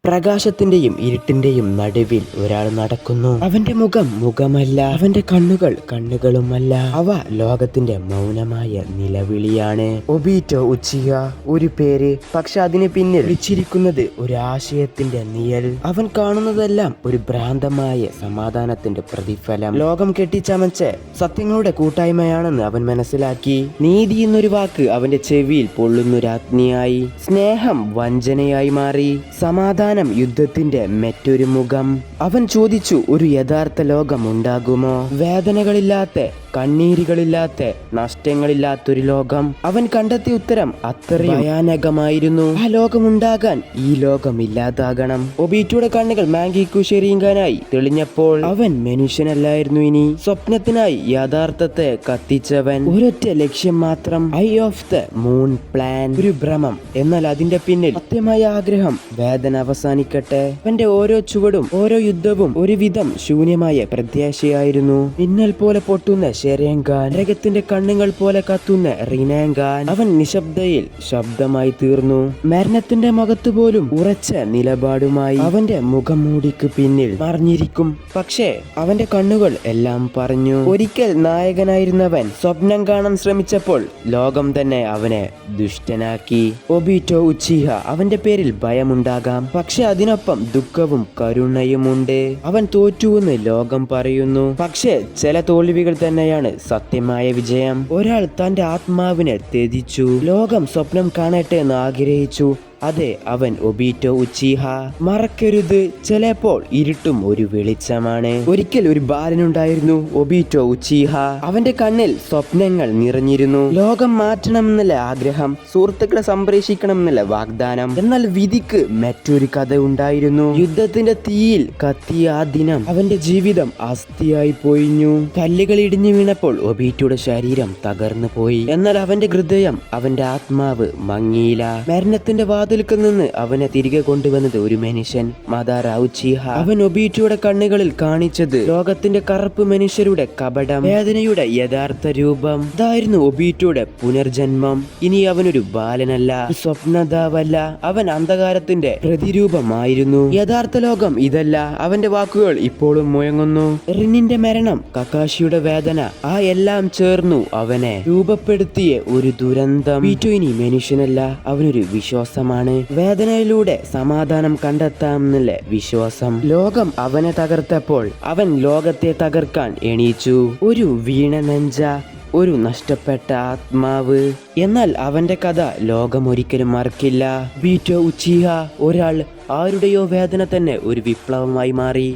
പ്രകാശത്തിന്റെയും ഇരുട്ടിന്റെയും നടുവിൽ ഒരാൾ നടക്കുന്നു. അവന്റെ മുഖം മുഖമല്ല, അവന്റെ കണ്ണുകൾ കണ്ണുകളുമല്ല. അവ ലോകത്തിന്റെ മൗനമായ നിലവിളിയാണ്. ഒബീറ്റോ ഉച്ചിഹ, ഒരു പേര്, പക്ഷെ അതിന് പിന്നിൽ വിളിച്ചിരിക്കുന്നത് ഒരു ആശയത്തിന്റെ നിഴൽ. അവൻ കാണുന്നതെല്ലാം ഒരു ഭ്രാന്തമായ സമാധാനത്തിന്റെ പ്രതിഫലം. ലോകം കെട്ടിച്ചമച്ച് സത്യങ്ങളുടെ കൂട്ടായ്മയാണെന്ന് അവൻ മനസ്സിലാക്കി. നീതി എന്നൊരു വാക്ക് അവന്റെ ചെവിയിൽ പൊള്ളുന്നൊരാജ്ഞയായി. സ്നേഹം വഞ്ചനയായി മാറി. സമാധാനം യുദ്ധത്തിന്റെ മറ്റൊരു മുഖം. അവൻ ചോദിച്ചു, ഒരു യഥാർത്ഥ ലോകം ഉണ്ടാകുമോ? വേദനകളില്ലാത്ത, കണ്ണീരുകളില്ലാത്ത, നഷ്ടങ്ങളില്ലാത്തൊരു ലോകം. അവൻ കണ്ടെത്തിയ ഉത്തരം അത്രയും ഭയാനകമായിരുന്നു. ആ ലോകമുണ്ടാകാൻ ഈ ലോകം ഇല്ലാതാകണം. ഒബീറ്റോയുടെ കണ്ണുകൾ മാങ്കിക്കു ശരീങ്കാനായി തെളിഞ്ഞപ്പോൾ അവൻ മനുഷ്യനല്ലായിരുന്നു ഇനി. സ്വപ്നത്തിനായി യാഥാർത്ഥ്യത്തെ കത്തിച്ചവൻ. ഒരൊറ്റ ലക്ഷ്യം മാത്രം, I of the moon plan. ഒരു ഭ്രമം, എന്നാൽ അതിന്റെ പിന്നിൽ സത്യമായ ആഗ്രഹം. വേദന അവസാനിക്കട്ടെ. അവന്റെ ഓരോ ചുവടും ഓരോ യുദ്ധവും ഒരുവിധം ശൂന്യമായ പ്രത്യാശയായിരുന്നു. മിന്നൽ പോലെ പൊട്ടുന്ന ഷെരേങ്കാൻ, നരകത്തിന്റെ കണ്ണുകൾ പോലെ കത്തുന്ന റിനേങ്കാൻ. അവൻ നിശബ്ദയിൽ ശബ്ദമായി തീർന്നു. മരണത്തിന്റെ മുഖത്ത് പോലും ഉറച്ച നിലപാടുമായി. അവന്റെ മുഖംമൂടിക്ക് പിന്നിൽ മറിഞ്ഞിരിക്കും, പക്ഷേ അവന്റെ കണ്ണുകൾ എല്ലാം പറഞ്ഞു. ഒരിക്കൽ നായകനായിരുന്നവൻ സ്വപ്നം കാണാൻ ശ്രമിച്ചപ്പോൾ ലോകം തന്നെ അവനെ ദുഷ്ടനാക്കി. ഒബീറ്റോ ഉച്ചിഹ, അവന്റെ പേരിൽ ഭയമുണ്ടാകാം, പക്ഷെ അതിനൊപ്പം ദുഃഖവും കരുണയുമുണ്ട്. അവൻ തോറ്റുവെന്ന് ലോകം പറയുന്നു, പക്ഷെ ചില തോൽവികൾ തന്നെയാണ് സത്യമായ വിജയം. ഒരാൾ തന്റെ ആത്മാവിനെ ത്യജിച്ചു. ലോകം സ്വപ്നം കാണട്ടെ എന്ന് ആഗ്രഹിച്ചു. അതെ, അവൻ ഒബീറ്റോ ഉച്ചിഹ. മറക്കരുത്, ചിലപ്പോൾ ഇരുട്ടും ഒരു വെളിച്ചമാണ്. ഒരിക്കൽ ഒരു ബാലനുണ്ടായിരുന്നു, ഒബീറ്റോ ഉച്ചിഹ. അവന്റെ കണ്ണിൽ സ്വപ്നങ്ങൾ നിറഞ്ഞിരുന്നു. ലോകം മാറ്റണമെന്നുള്ള ആഗ്രഹം, സുഹൃത്തുക്കളെ സംരക്ഷിക്കണം എന്നുള്ള വാഗ്ദാനം. എന്നാൽ വിധിക്ക് മറ്റൊരു കഥ ഉണ്ടായിരുന്നു. യുദ്ധത്തിന്റെ തീയിൽ കത്തിയ ആ ദിനം അവന്റെ ജീവിതം അസ്ഥിയായി പോയിഞ്ഞു. കല്ലുകൾ ഇടിഞ്ഞു വീണപ്പോൾ ഒബീറ്റോയുടെ ശരീരം തകർന്നു പോയി. എന്നാൽ അവന്റെ ഹൃദയം, അവന്റെ ആത്മാവ് മങ്ങിയില്ല. മരണത്തിന്റെ വാതിൽക്കൽ നിന്ന് അവനെ തിരികെ കൊണ്ടുവന്നത് ഒരു മനുഷ്യൻ, മദാര ഉച്ചിഹ. അവൻ ഒബീറ്റോയുടെ കണ്ണുകളിൽ കാണിച്ചത് ലോകത്തിന്റെ കറുപ്പ് മനുഷ്യരുടെ കപടം, വേദനയുടെ യഥാർത്ഥ രൂപം. ഇതായിരുന്നു ഒബീറ്റോയുടെ പുനർജന്മം. ഇനി അവനൊരു ബാലനല്ല, സ്വപ്നതാവല്ല, അവൻ അന്ധകാരത്തിന്റെ പ്രതിരൂപമായിരുന്നു. യഥാർത്ഥ ലോകം ഇതല്ല. അവന്റെ വാക്കുകൾ ഇപ്പോഴും മുഴങ്ങുന്നു. റിനിന്റെ മരണം, കക്കാഷിയുടെ വേദന, ആ എല്ലാം ചേർന്നു അവനെ രൂപപ്പെടുത്തിയ ഒരു ദുരന്തം. ഒബീറ്റോ ഇനി മനുഷ്യനല്ല, അവനൊരു വിശ്വാസമാണ്. വേദനയിലൂടെ സമാധാനം കണ്ടെത്താമെന്നുള്ള വിശ്വാസം. ലോകം അവനെ തകർത്തപ്പോൾ അവൻ ലോകത്തെ തകർക്കാൻ എണീച്ചു. ഒരു വീണ നെഞ്ച, ഒരു നഷ്ടപ്പെട്ട ആത്മാവ്. എന്നാൽ അവന്റെ കഥ ലോകം ഒരിക്കലും മറക്കില്ല. ഒബീറ്റോ ഉച്ചിഹ, ഒരാൾ ആരുടെയോ വേദന തന്നെ ഒരു വിപ്ലവമായി മാറി.